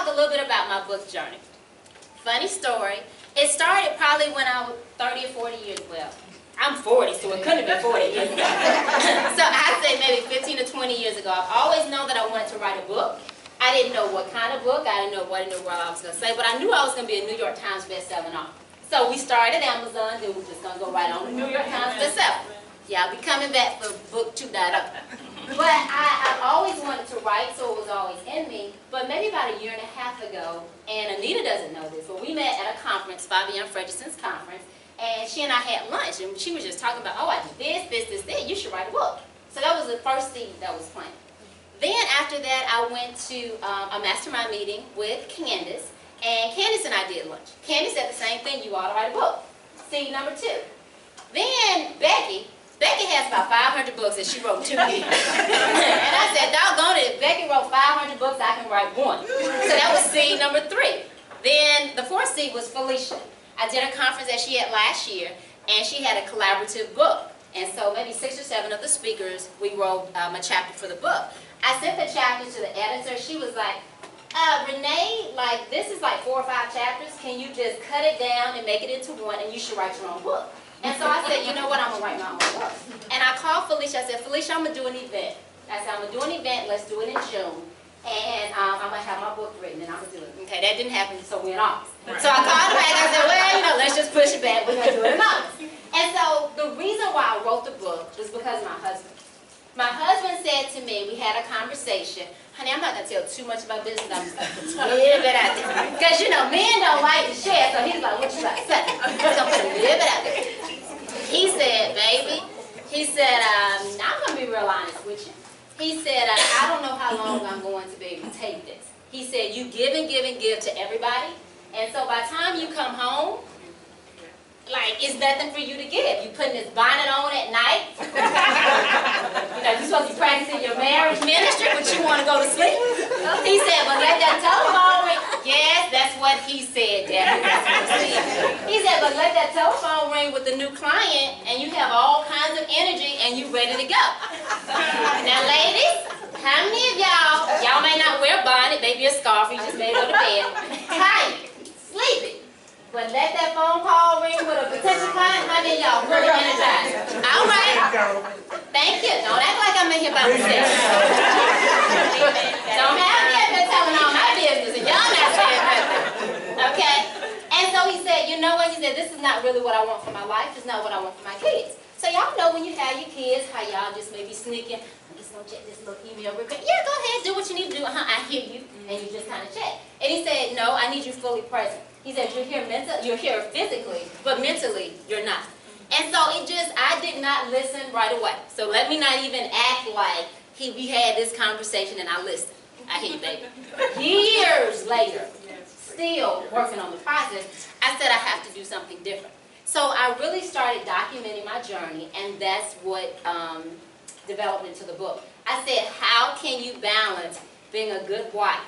talk a little bit about my book journey. Funny story. It started probably when I was 30 or 40 years, well, I'm 40, so it couldn't have been 40 years ago. So I'd say maybe 15 to 20 years ago. I've always known that I wanted to write a book. I didn't know what kind of book. I didn't know what in the world I was going to say, but I knew I was going to be a New York Times bestselling author. So we started Amazon, then we're just going to go right on the New York Times bestseller. Yeah, I'll be coming back for book 2.0. But I've always wanted to write, so it was always in me. But maybe about a year and a half ago, and Anita doesn't know this, but we met at a conference, Fabian Fredrickson's conference, and she and I had lunch, and she was just talking about, oh, I do this, you should write a book. So that was the first seed that was planted. Then after that, I went to a mastermind meeting with Candace, and Candace and I did lunch. Candace said the same thing, you ought to write a book. Seed number 2. Then Becky has about 500 books and she wrote 2 years. And I said, doggone it, if Becky wrote 500 books, I can write 1. So that was seed number 3. Then the 4th seed was Felicia. I did a conference that she had last year, and she had a collaborative book. And so maybe 6 or 7 of the speakers, we wrote a chapter for the book. I sent the chapter to the editor. She was like, Renee, like this is like 4 or 5 chapters. Can you just cut it down and make it into 1, and you should write your own book? And so I said, you know what, I'm going to write my own book. And I called Felicia. I said, Felicia, I'm going to do an event. I said, I'm going to do an event. Let's do it in June. And I'm going to have my book written, and I'm going to do it. Okay, that didn't happen, so we're in August. So I called her back. I said, well, you know, let's just push it back. We're going to do it in August. And so the reason why I wrote the book was because of my husband. My husband said to me, we had a conversation, honey, I'm not going to tell too much about business, I'm just going to put a little bit out there. Because, you know, men don't like to share, so he's like, what you like to say? I'm just going to put a little bit out there. He said, baby, he said, I'm going to be real honest with you. He said, I don't know how long I'm going to be able to take this. He said, you give and give and give to everybody, and so by the time you come home, like, it's nothing for you to give. You putting this bonnet on at night. You know, you're supposed to be practicing your marriage ministry, but you want to go to sleep. He said, but let that telephone ring. Yes, that's what he said, Daddy. That's what he said. He said, but let that telephone ring with the new client, and you have all kinds of energy, and you ready to go. Now, ladies, how many of y'all may not wear a bonnet, maybe a scarf, you just may go to bed, tired, sleepy. But let that phone call ring with a potential client, how many of y'all really energized? All right. Thank you. Don't act like I'm in here by myself. Don't have me up there telling all my business and y'all not saying nothing. Okay? And so he said, you know what? He said, this is not really what I want for my life. It's not what I want for my kids. So y'all know when you have your kids, how y'all just may be sneaking. I'm just going to check this little email real quick. Yeah, go ahead. Do what you need to do. I hear you. And you just kind of check. And he said, no, I need you fully present. He said, you're here physically, but mentally, you're not. And so I did not listen right away. So let me not even act like we had this conversation and I listened. I hear you, baby. Years later, still working on the process, I said I have to do something different. So I really started documenting my journey, and that's what developed into the book. I said, how can you balance being a good wife,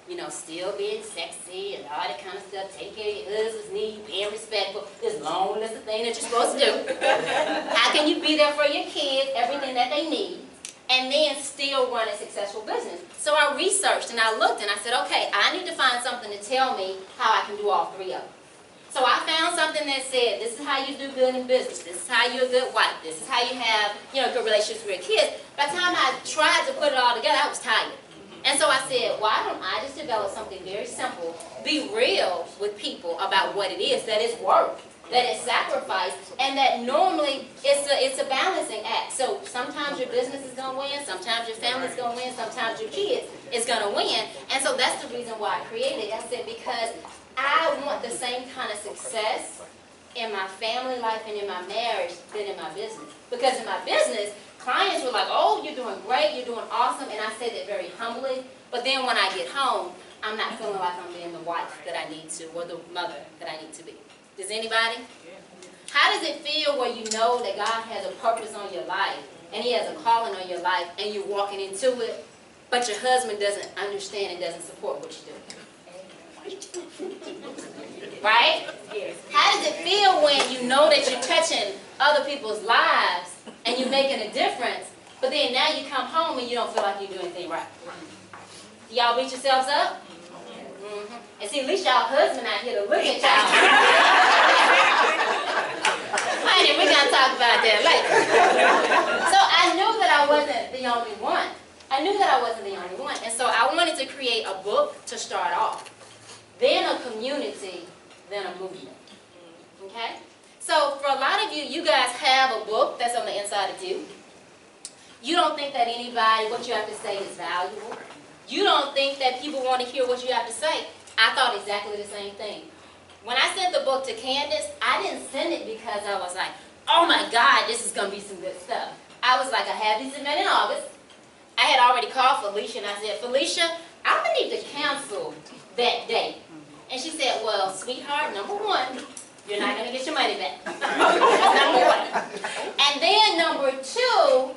you know, still being sexy and all that kind of stuff, taking care of your husband's needs, being respectful, this long list of things that you're supposed to do. How can you be there for your kids, everything that they need, and then still run a successful business? So I researched and I looked and I said, okay, I need to find something to tell me how I can do all 3 of them. So I found something that said, this is how you do good in business, this is how you're a good wife, this is how you have, you know, good relationships with your kids. By the time I tried to put it all together, I was tired. And so I said, why don't I just develop something very simple, be real with people about what it is, that it's work, that it's sacrifice, and that normally it's a balancing act. So sometimes your business is going to win, sometimes your family's going to win, sometimes your kids is going to win. And so that's the reason why I created it. I said, because I want the same kind of success in my family life and in my marriage than in my business. Because in my business, clients were like, oh, you're doing great, you're doing awesome, and I said that very humbly. But then when I get home, I'm not feeling like I'm being the wife that I need to, or the mother that I need to be. Does anybody? How does it feel where you know that God has a purpose on your life, and He has a calling on your life, and you're walking into it, but your husband doesn't understand and doesn't support what you're doing? Right? How does it feel when you know that you're touching other people's lives and you're making a difference, but then now you come home and you don't feel like you do anything right? Y'all beat yourselves up? And see, at least y'all husband out here to look at y'all. Honey, we're going to talk about that later. So I knew that I wasn't the only one. I knew that I wasn't the only one. And so I wanted to create a book to start off. Then a community, then a movement. Okay? So for a lot of you, you guys have a book that's on the inside of you. You don't think that anybody, what you have to say is valuable. You don't think that people want to hear what you have to say. I thought exactly the same thing. When I sent the book to Candace, I didn't send it because I was like, oh my God, this is going to be some good stuff. I was like, I had these event in August. I had already called Felicia and I said, Felicia, I'm going to need to cancel that date. And she said, well, sweetheart, number one, you're not going to get your money back. That's number one. And then number two,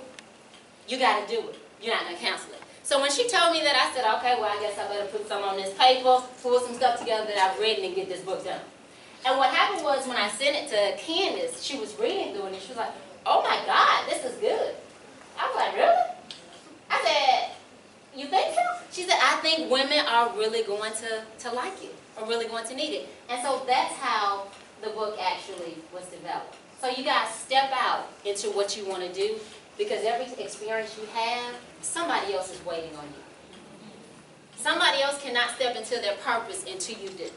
you got to do it. You're not going to cancel it. So when she told me that, I said, okay, well, I guess I better put some on this paper, pull some stuff together that I've read, and get this book done. And what happened was when I sent it to Candace, she was reading through it, and she was like, oh my God, this is good. I was like, really? I said, you think so? She said, I think women are really going to like it, or really going to need it. And so that's how the book actually was developed. So you guys step out into what you want to do, because every experience you have, somebody else is waiting on you. Somebody else cannot step into their purpose until you do.